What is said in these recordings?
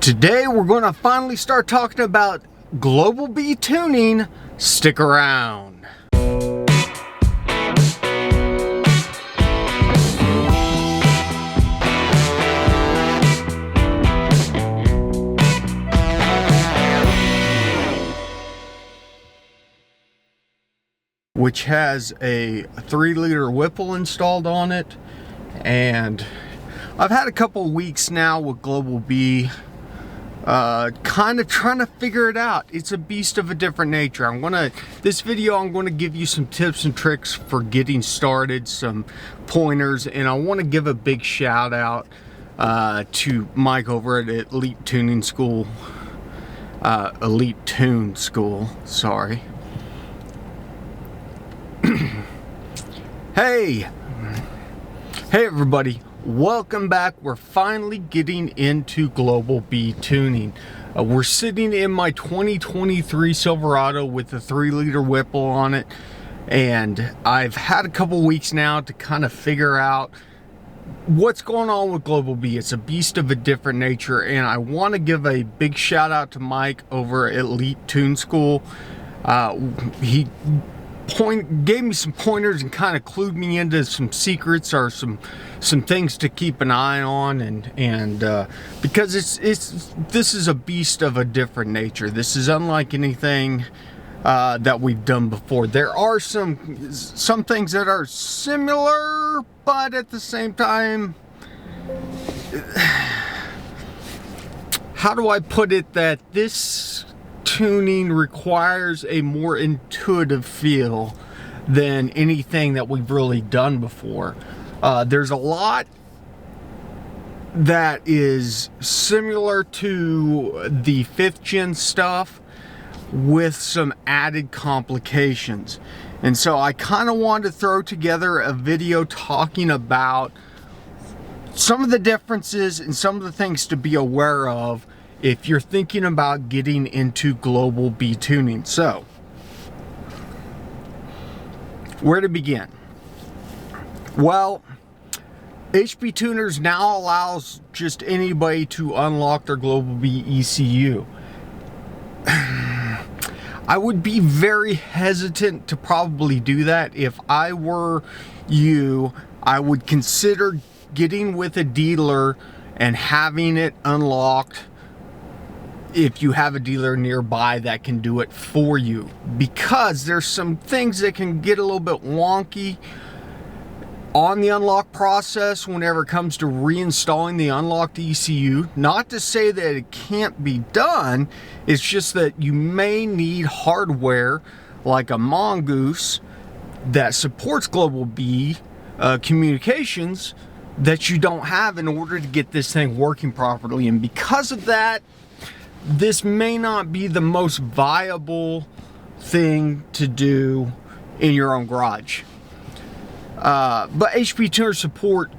Today we're going to finally start talking about global B tuning. Stick around. Which has a 3-liter Whipple installed on it, and I've had a couple weeks now with Global B, kind of trying to figure it out. It's a beast of a different nature. This video I'm going to give you some tips and tricks for getting started, some pointers, and I want to give a big shout out to Mike over at Elite Tune School, sorry. Hey everybody, welcome back. We're finally getting into global B tuning. We're sitting in my 2023 Silverado with a 3-liter Whipple on it, and I've had a couple weeks now to kind of figure out what's going on with global B. It's a beast of a different nature, and I want to give a big shout out to Mike over at Elite Tune School. He gave me some pointers and kind of clued me into some secrets or some things to keep an eye on, and because this is a beast of a different nature. This is unlike anything that we've done before. There are some things that are similar, but at the same time, how do I put it, that this tuning requires a more intuitive feel than anything that we've really done before. There's a lot that is similar to the 5th gen stuff with some added complications, and so I kind of wanted to throw together a video talking about some of the differences and some of the things to be aware of if you're thinking about getting into global B tuning. So, where to begin? Well, HP Tuners now allows just anybody to unlock their global B ECU. I would be very hesitant to probably do that. If I were you, I would consider getting with a dealer and having it unlocked if you have a dealer nearby that can do it for you, because there's some things that can get a little bit wonky on the unlock process whenever it comes to reinstalling the unlocked ECU. Not to say that it can't be done, it's just that you may need hardware like a Mongoose that supports global B communications that you don't have in order to get this thing working properly. And because of that, this may not be the most viable thing to do in your own garage. But HP Tuner support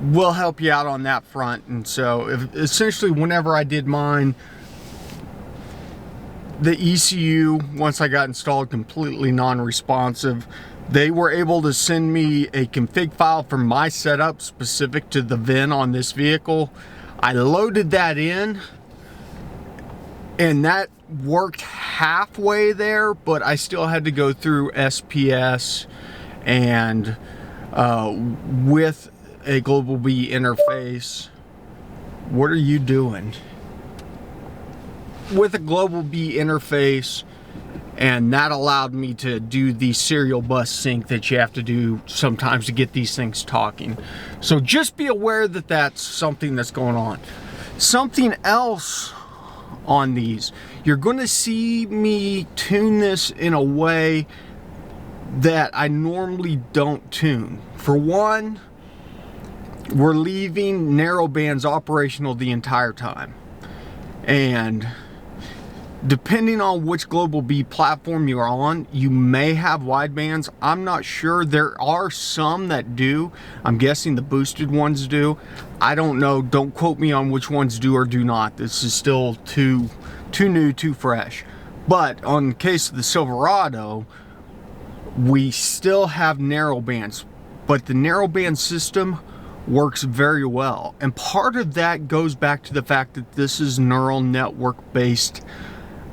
will help you out on that front. And so essentially whenever I did mine, the ECU, once I got installed, completely non-responsive. They were able to send me a config file for my setup specific to the VIN on this vehicle. I loaded that in, and that worked halfway there, but I still had to go through SPS and with a global B interface. What are you doing? With a global B interface, and that allowed me to do the serial bus sync that you have to do sometimes to get these things talking. So just be aware that that's something that's going on. Something else on these, you're going to see me tune this in a way that I normally don't tune. For one, we're leaving narrow bands operational the entire time, and depending on which global B platform you're on, you may have wide bands. I'm not sure. There are some that do. I'm guessing the boosted ones do. I don't know. Don't quote me on which ones do or do not. This is still too new, too fresh. But on the case of the Silverado, we still have narrow bands. But the narrow band system works very well. And part of that goes back to the fact that this is neural network based,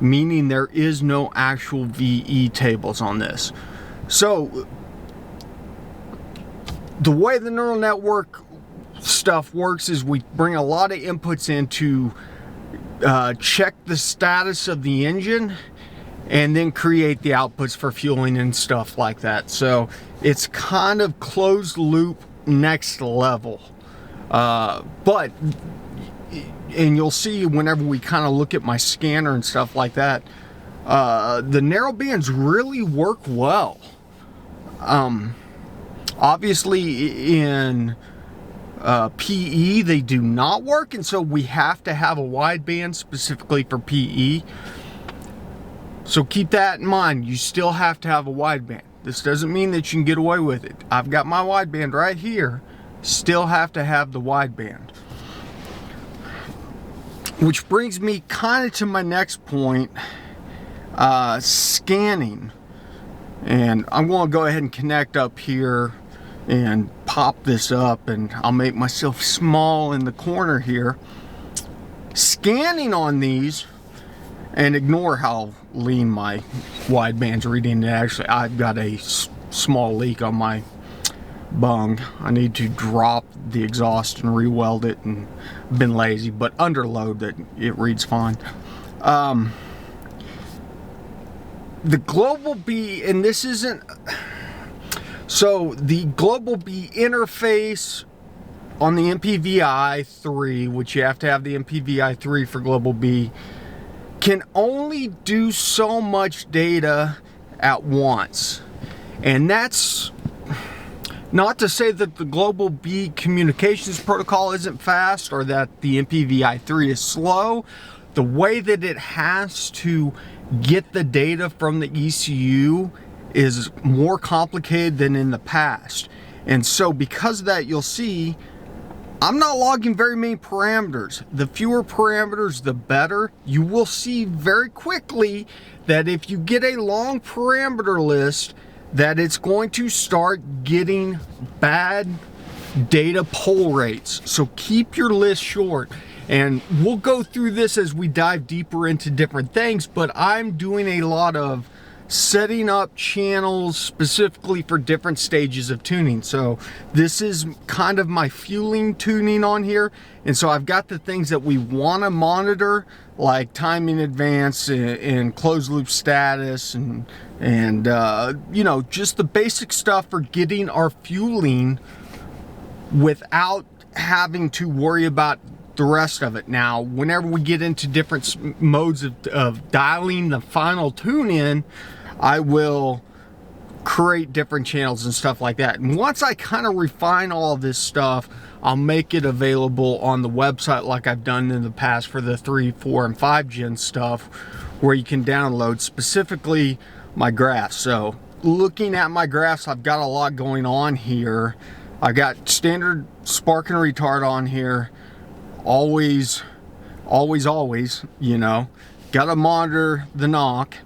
meaning there is no actual VE tables on this. So the way the neural network stuff works is we bring a lot of inputs in to check the status of the engine and then create the outputs for fueling and stuff like that. So it's kind of closed loop, next level. But and you'll see whenever we kind of look at my scanner and stuff like that, the narrow bands really work well. Obviously in PE they do not work, and so we have to have a wideband specifically for PE. So keep that in mind. You still have to have a wideband. This doesn't mean that you can get away with it. I've got my wideband right here. Still have to have the wideband. Which brings me kind of to my next point, scanning. And I'm going to go ahead and connect up here and pop this up, and I'll make myself small in the corner here. Scanning on these, and ignore how lean my wideband's reading. Actually, I've got a small leak on my bung. I need to drop the exhaust and re-weld it, and been lazy, but under load that it reads fine. The Global B, and this isn't, so the Global B interface on the MPVI 3, which you have to have the MPVI 3 for Global B, can only do so much data at once. And that's not to say that the Global B communications protocol isn't fast or that the MPVI 3 is slow. The way that it has to get the data from the ECU is more complicated than in the past. And so because of that, you'll see I'm not logging very many parameters. The fewer parameters, the better. You will see very quickly that if you get a long parameter list, that it's going to start getting bad data pull rates. So keep your list short. And we'll go through this as we dive deeper into different things, but I'm doing a lot of setting up channels specifically for different stages of tuning. So this is kind of my fueling tuning on here. And so I've got the things that we want to monitor, like timing advance and closed loop status and you know, just the basic stuff for getting our fueling without having to worry about the rest of it. Now, whenever we get into different modes of dialing the final tune in, I will create different channels and stuff like that. And once I kind of refine all of this stuff, I'll make it available on the website like I've done in the past for the 3, 4, and 5 gen stuff, where you can download specifically my graphs. So looking at my graphs, I've got a lot going on here. I got standard spark and retard on here. Always, you know, gotta monitor the knock.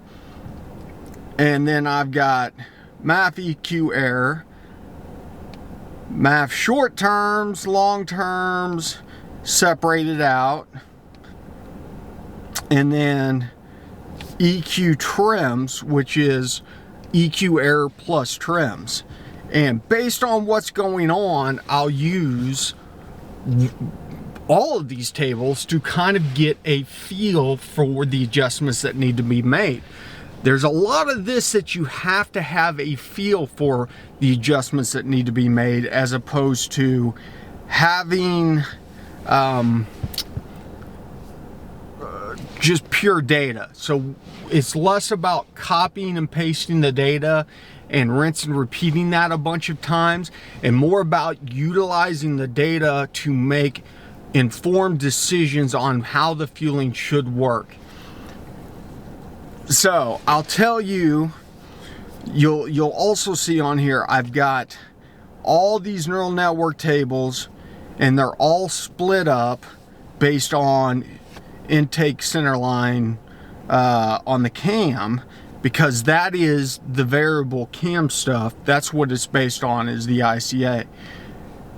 And then I've got MAF EQ error, MAF short terms, long terms, separated out. And then EQ trims, which is EQ error plus trims. And based on what's going on, I'll use all of these tables to kind of get a feel for the adjustments that need to be made. There's a lot of this that you have to have a feel for the adjustments that need to be made, as opposed to having just pure data. So it's less about copying and pasting the data and rinse and repeating that a bunch of times, and more about utilizing the data to make informed decisions on how the fueling should work. So I'll tell you, you'll also see on here, I've got all these neural network tables, and they're all split up based on intake center line on the cam, because that is the variable cam stuff. That's what it's based on, is the ICA.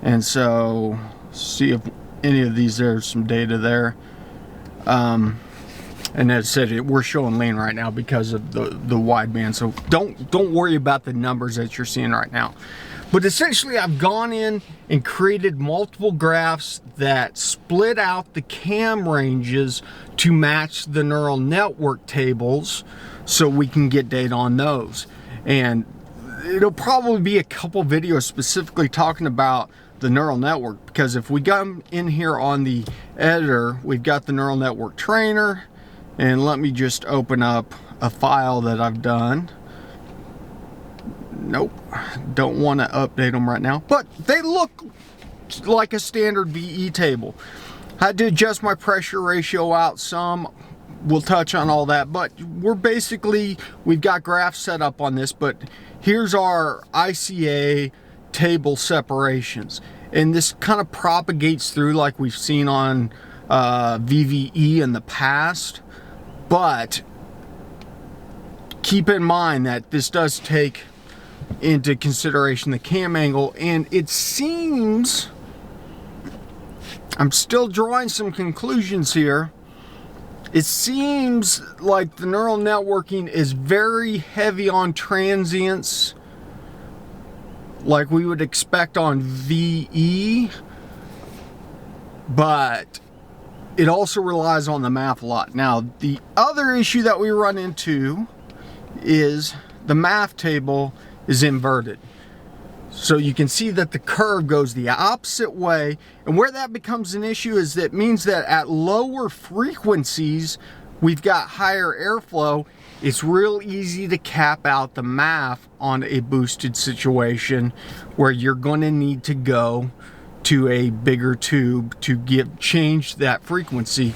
And so see if any of these, there's some data there. And as I said, we're showing lean right now because of the wideband. So don't worry about the numbers that you're seeing right now. But essentially, I've gone in and created multiple graphs that split out the cam ranges to match the neural network tables so we can get data on those. And it'll probably be a couple videos specifically talking about the neural network, because if we come in here on the editor, we've got the neural network trainer. And let me just open up a file that I've done. Nope, don't want to update them right now, but they look like a standard VE table. I had to adjust my pressure ratio out some. We'll touch on all that, but we've got graphs set up on this, but here's our ICA table separations. And this kind of propagates through like we've seen on VVE in the past, but keep in mind that this does take into consideration the cam angle, and it seems, I'm still drawing some conclusions here, it seems like the neural networking is very heavy on transients like we would expect on VE, but it also relies on the math a lot. Now, the other issue that we run into is the math table is inverted. So you can see that the curve goes the opposite way, and where that becomes an issue is that means that at lower frequencies we've got higher airflow. It's real easy to cap out the math on a boosted situation where you're going to need to go to a bigger tube to change that frequency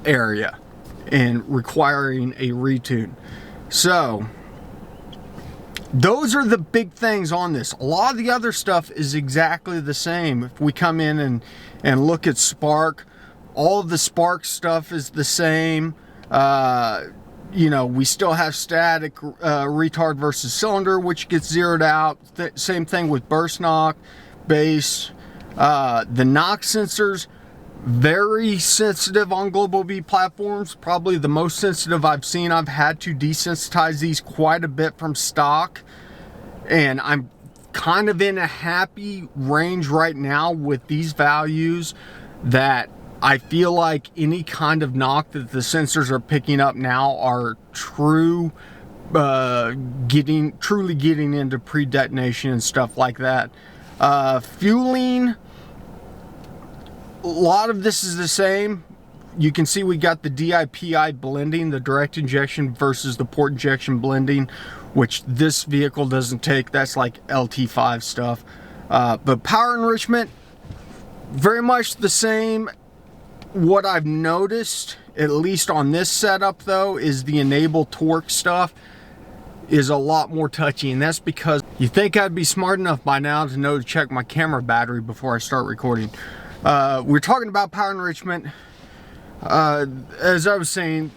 area, and requiring a retune. So those are the big things on this. A lot of the other stuff is exactly the same. If we come in and look at Spark, all of the Spark stuff is the same. You know, we still have static retard versus cylinder, which gets zeroed out. Same thing with burst knock, bass. The knock sensors, very sensitive on Global B platforms. Probably the most sensitive I've seen. I've had to desensitize these quite a bit from stock, and I'm kind of in a happy range right now with these values, that I feel like any kind of knock that the sensors are picking up now are truly getting into pre-detonation and stuff like that. Fueling, a lot of this is the same. You can see we got the DI-PI blending, the direct injection versus the port injection blending, which this vehicle doesn't take. That's like LT5 stuff. But power enrichment, very much the same. What I've noticed, at least on this setup though, is the enable torque stuff is a lot more touchy, and that's because you think I'd be smart enough by now to know to check my camera battery before I start recording. We're talking about power enrichment. As I was saying,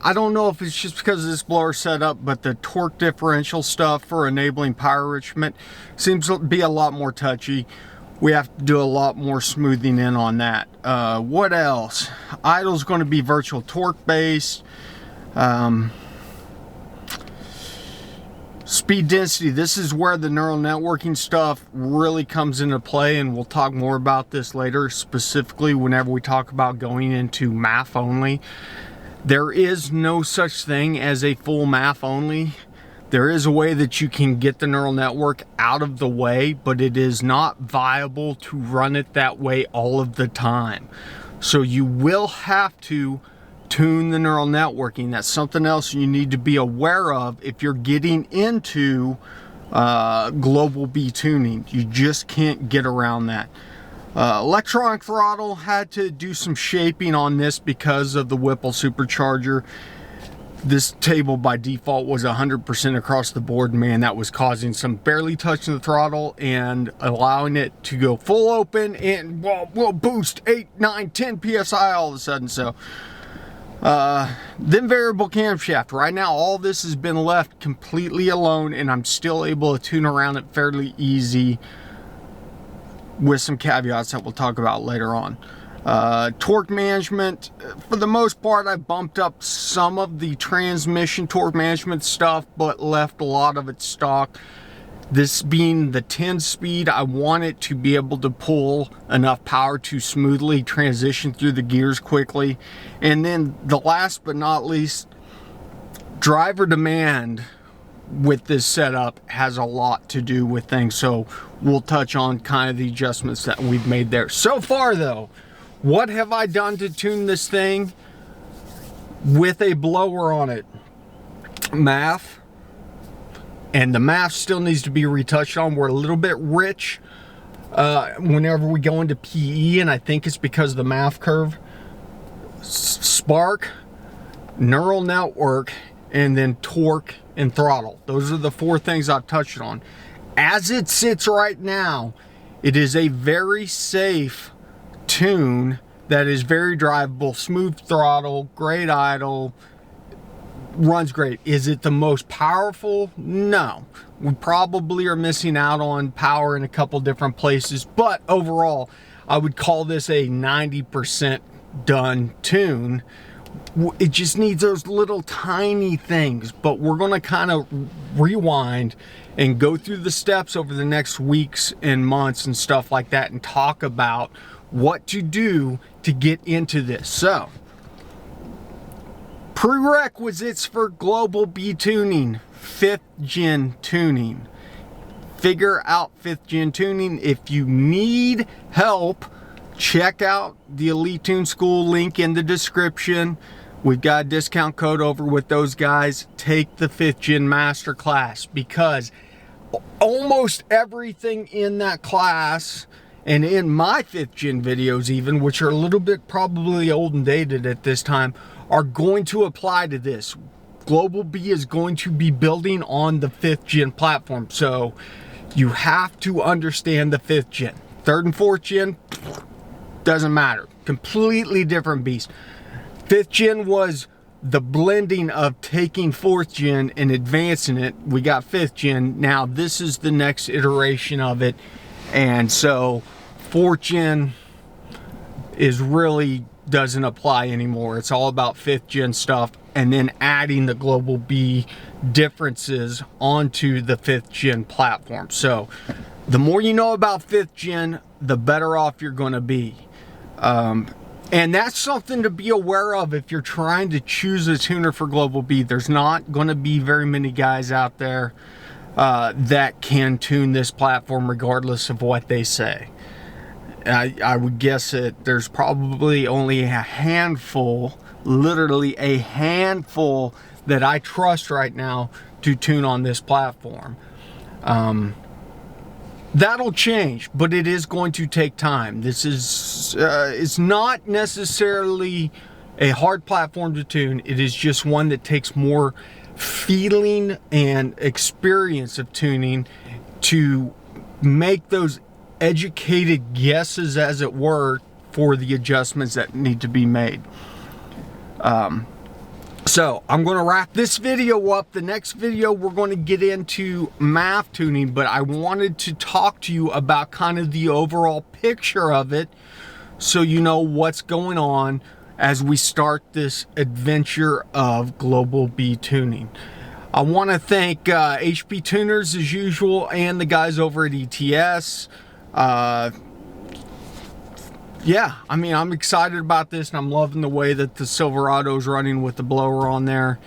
I don't know if it's just because of this blower setup, but the torque differential stuff for enabling power enrichment seems to be a lot more touchy. We have to do a lot more smoothing in on that. What else? Idle's going to be virtual torque based. Speed density, this is where the neural networking stuff really comes into play, and we'll talk more about this later, specifically whenever we talk about going into math only. There is no such thing as a full math only. There is a way that you can get the neural network out of the way, but it is not viable to run it that way all of the time. So you will have to tune the neural networking. That's something else you need to be aware of if you're getting into global B tuning. You just can't get around that. Electronic throttle, had to do some shaping on this because of the Whipple supercharger. This table by default was 100% across the board. Man, that was causing some barely touching the throttle and allowing it to go full open and will boost 8, 9, 10 PSI all of a sudden. So then variable camshaft. Right now, all this has been left completely alone, and I'm still able to tune around it fairly easy with some caveats that we'll talk about later on. Torque management, for the most part, I bumped up some of the transmission torque management stuff, but left a lot of it stock. This being the 10 speed, I want it to be able to pull enough power to smoothly transition through the gears quickly. And then the last but not least, driver demand with this setup has a lot to do with things. So we'll touch on kind of the adjustments that we've made there. So far though, what have I done to tune this thing with a blower on it? Math. And the math still needs to be retouched on. We're a little bit rich whenever we go into PE, and I think it's because of the math curve. Spark, neural network, and then torque and throttle. Those are the 4 things I've touched on. As it sits right now, it is a very safe tune that is very drivable, smooth throttle, great idle, runs great. Is it the most powerful? No. We probably are missing out on power in a couple different places, but overall, I would call this a 90% done tune. It just needs those little tiny things, but we're going to kind of rewind and go through the steps over the next weeks and months and stuff like that and talk about what to do to get into this. So, prerequisites for global B tuning, 5th gen tuning. Figure out 5th gen tuning. If you need help, check out the Elite Tune School link in the description. We've got a discount code over with those guys. Take the 5th gen masterclass, because almost everything in that class and in my 5th gen videos even, which are a little bit probably old and dated at this time, are going to apply to this. Global B is going to be building on the 5th gen platform, so you have to understand the 5th gen. 3rd and 4th gen, doesn't matter. Completely different beast. 5th gen was the blending of taking 4th gen and advancing it. We got 5th gen. Now this is the next iteration of it. And so 4th gen is really doesn't apply anymore. It's all about 5th gen stuff, and then adding the global B differences onto the 5th gen platform. So the more you know about 5th gen, the better off you're going to be. And that's something to be aware of if you're trying to choose a tuner for global B. There's not going to be very many guys out there that can tune this platform regardless of what they say. I would guess that there's probably only a handful, literally a handful, that I trust right now to tune on this platform. That'll change, but it is going to take time. This is it's not necessarily a hard platform to tune. It is just one that takes more feeling and experience of tuning to make those educated guesses, as it were, for the adjustments that need to be made. So I'm going to wrap this video up. The next video we're going to get into math tuning, but I wanted to talk to you about kind of the overall picture of it, so you know what's going on as we start this adventure of global B tuning. I want to thank HP Tuners as usual, and the guys over at ETS. Yeah, I mean, I'm excited about this, and I'm loving the way that the Silverado's running with the blower on there.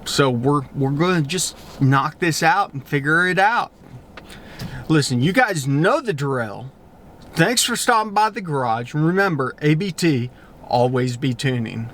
So we're going to just knock this out and figure it out. Listen, you guys know the drill. Thanks for stopping by the garage. And remember, ABT, always be tuning.